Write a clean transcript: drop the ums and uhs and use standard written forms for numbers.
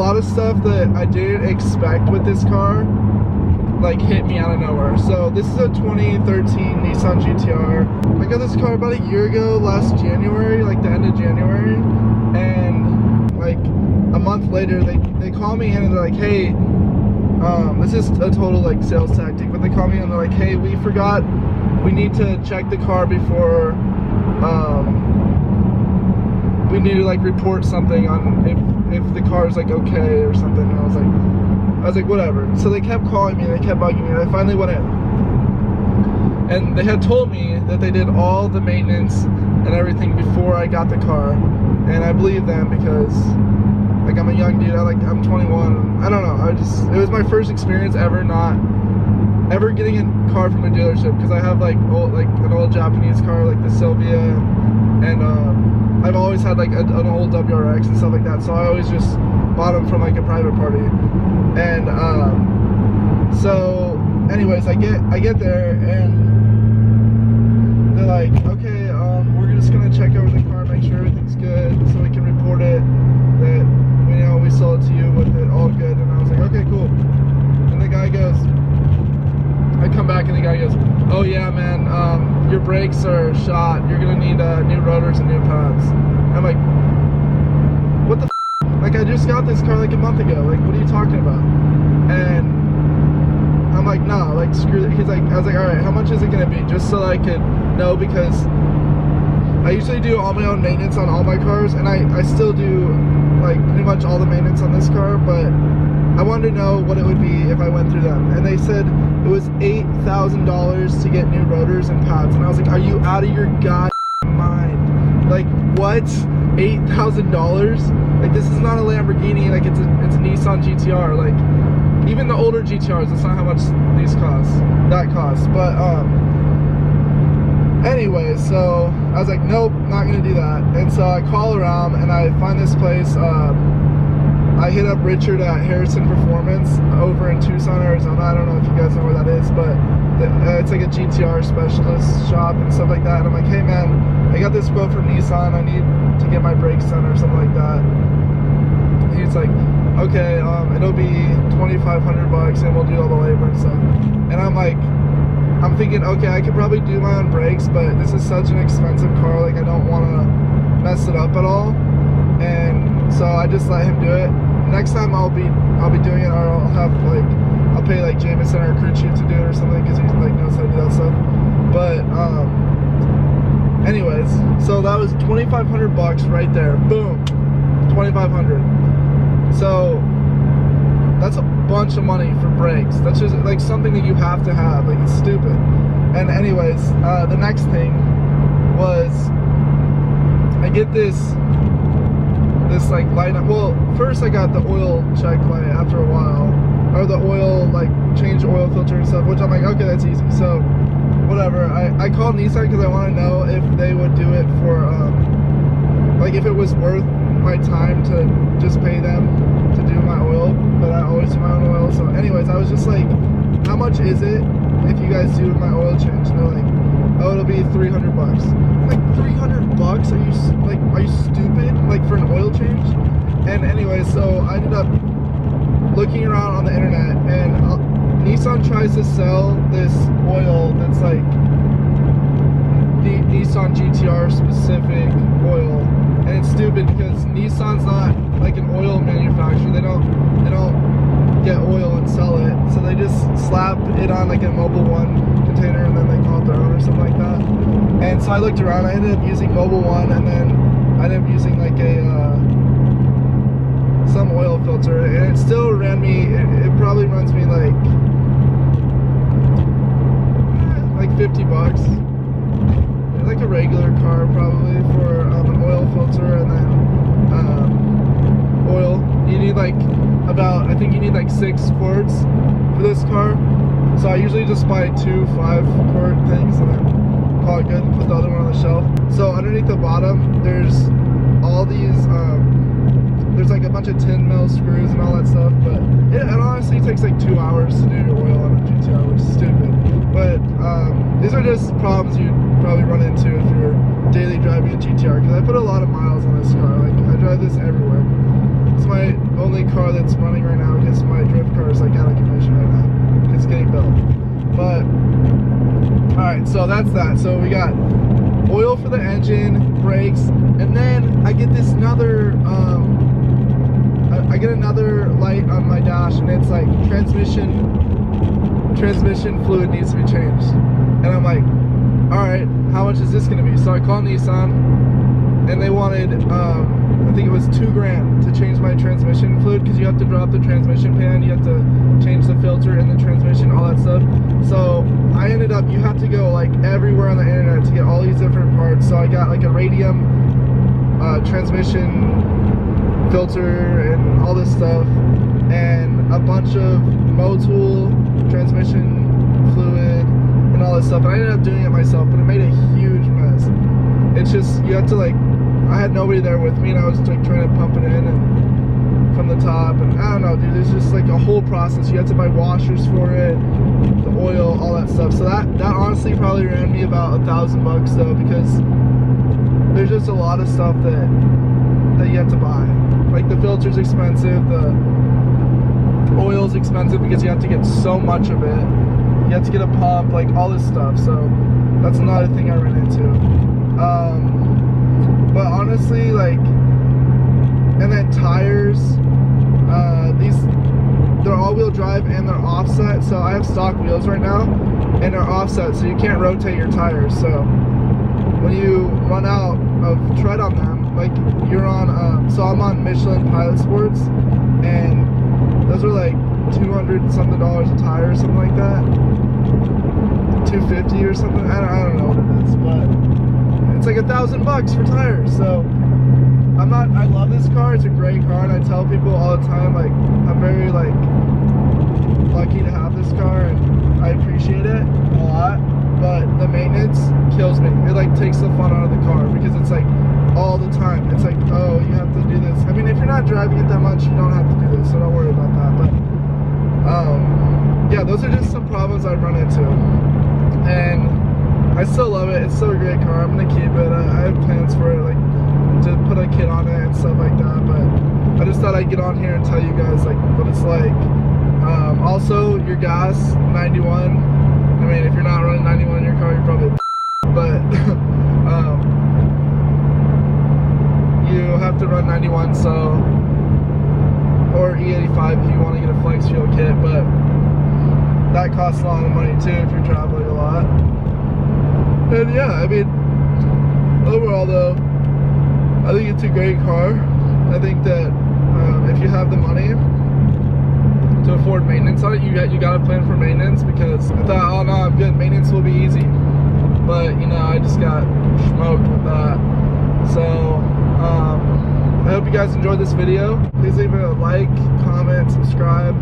lot of stuff that I didn't expect with this car like hit me out of nowhere. So this is a 2013 Nissan GTR. I got this car about a year ago, last January, like the end of January, and like a month later they call me in and they're like, hey, this is a total like sales tactic, but they call me in and they're like, hey, we forgot, we need to check the car before we need to like report something on if the car is like okay or something. And I was like whatever. So they kept calling me, they kept bugging me, and I finally went in. And they had told me that they did all the maintenance and everything before I got the car, and I believe them because like I'm a young dude. I'm 21. I don't know. It was my first experience ever getting a car from a dealership, because I have like an old Japanese car like the Sylvia, and I've always had like an old WRX and stuff like that. So I always just bought them from like a private party. And so anyways, I get there and they're like, okay, we're just gonna check over the car, make sure everything's good, so we can report it that we sold it to you with it all good. And I was like, okay, cool. And the guy goes, I come back and the guy goes, oh yeah, man, your brakes are shot, you're gonna need new rotors and new pads. I'm like, what the f? Like, I just got this car like a month ago, like what are you talking about? And I'm like, no, like screw it. I was like, all right, how much is it gonna be? Just so I could know, because I usually do all my own maintenance on all my cars, and I still do like pretty much all the maintenance on this car, but I wanted to know what it would be if I went through them. And they said it was $8,000 to get new rotors and pads. And I was like, are you out of your god mind? Like, what? $8,000? Like, this is not a Lamborghini. Like, it's a Nissan GTR. Like, even the older GTRs, that's not how much that costs. But anyway, so I was like, nope, not gonna do that. And so I call around and I find this place. I hit up Richard at Harrison Performance over in Tucson, Arizona. I don't know if you guys know where that is, but it's like a GTR specialist shop and stuff like that. And I'm like, hey man, I got this quote from Nissan, I need to get my brakes done or something like that. And he's like, okay, it'll be $2,500 and we'll do all the labor and stuff. And I'm thinking, okay, I could probably do my own brakes, but this is such an expensive car, like I don't want to mess it up at all. And so I just let him do it. Next time I'll be doing it, or I'll pay like Jameson or crew chief to do it or something, because he like knows how to do that stuff. But anyways, so that was $2,500 right there. Boom, $2,500. So that's a bunch of money for brakes. That's just like something that you have to have. Like, it's stupid. And anyways, the next thing was I get this like light up. Well, first I got the oil check light after a while, or the oil, like change oil filter and stuff, which I'm like, okay, that's easy. So whatever, I called Nissan because I want to know if they would do it for like if it was worth my time to just pay them to do my oil. But I always do my own oil. So anyways, I was just like, how much is it if you guys do my oil change? And they're like, oh, it'll be $300. I'm like, $300? Are you stupid? Like, for an oil change? And anyway, so I ended up looking around on the internet, and Nissan tries to sell this oil that's like the Nissan GTR specific oil, and it's stupid because Nissan's not like an oil manufacturer. They don't get oil and sell it, so they just slap it on like a Mobil 1 container and then they call it their own or something like that. And so I looked around, I ended up using Mobil 1, and then I ended up using like some oil filter, and it still ran me, it probably runs me like $50, like a regular car probably, for an oil filter. And then oil, you need like I think you need like 6 quarts for this car. So I usually just buy 2 5-quart things and then call it good and put the other one on the shelf. So underneath the bottom, there's all these there's like a bunch of 10mm screws and all that stuff, but it honestly takes like 2 hours to do your oil on a GTR, which is stupid. But these are just problems you'd probably run into if you're daily driving a GTR, because I put a lot of miles on this car. Like, I drive this everywhere. It's my only car that's running right now because my drift car is like out of commission right now. It's getting built. But alright, so that's that. So we got oil for the engine, brakes, and then I get this another I get another light on my dash, and it's like transmission fluid needs to be changed. And I'm like, alright, how much is this gonna be? So I call Nissan, and they wanted I think it was $2,000 to change my transmission fluid, because you have to drop the transmission pan, you have to change the filter and the transmission, all that stuff. So I ended up, you have to go like everywhere on the internet to get all these different parts. So I got like a radium transmission filter and all this stuff, and a bunch of Motul transmission fluid and all this stuff. And I ended up doing it myself, but it made a huge mess. It's just, you have to like, I had nobody there with me, and I was like trying to pump it in and from the top, and I don't know, dude, there's just like a whole process. You have to buy washers for it, the oil, all that stuff. So that honestly probably ran me about $1,000 though, because there's just a lot of stuff that you have to buy. Like the filter's expensive, the oil's expensive because you have to get so much of it. You have to get a pump, like all this stuff. So that's another thing I ran into. But honestly, like, and then tires, they're all-wheel drive and they're offset. So I have stock wheels right now, and they're offset, so you can't rotate your tires. So when you run out of tread on them, like you're on, so I'm on Michelin Pilot Sports, and those are like $200 something a tire or something like that, $250 or something. I don't know what it is, but it's like $1,000 for tires. So I love this car. It's a great car, and I tell people all the time, like, I'm very like lucky to have this car, and I appreciate it a lot. But the maintenance kills me. It like takes the fun out of the car, because it's like all the time. It's like, oh, you have to do this. I mean, if you're not driving it that much, you don't have to do this, so don't worry about that. But yeah, those are just some problems I've run into, and I still love it. It's still a great car. I'm gonna keep it. I have plans for it, like to put a kit on it and stuff like that. But I just thought I'd get on here and tell you guys like what it's like. Also, your gas 91. I mean, if you're not running 91 in your car, you're probably but you have to run 91. So, or E85 if you want to get a flex fuel kit. But that costs a lot of money too if you're traveling a lot. And yeah, I mean, overall though, I think it's a great car. I think that if you have the money to afford maintenance on it, you gotta plan for maintenance, because I thought, oh no, I'm good, maintenance will be easy. But you know, I just got smoked with that. So I hope you guys enjoyed this video. Please leave a like, comment, subscribe.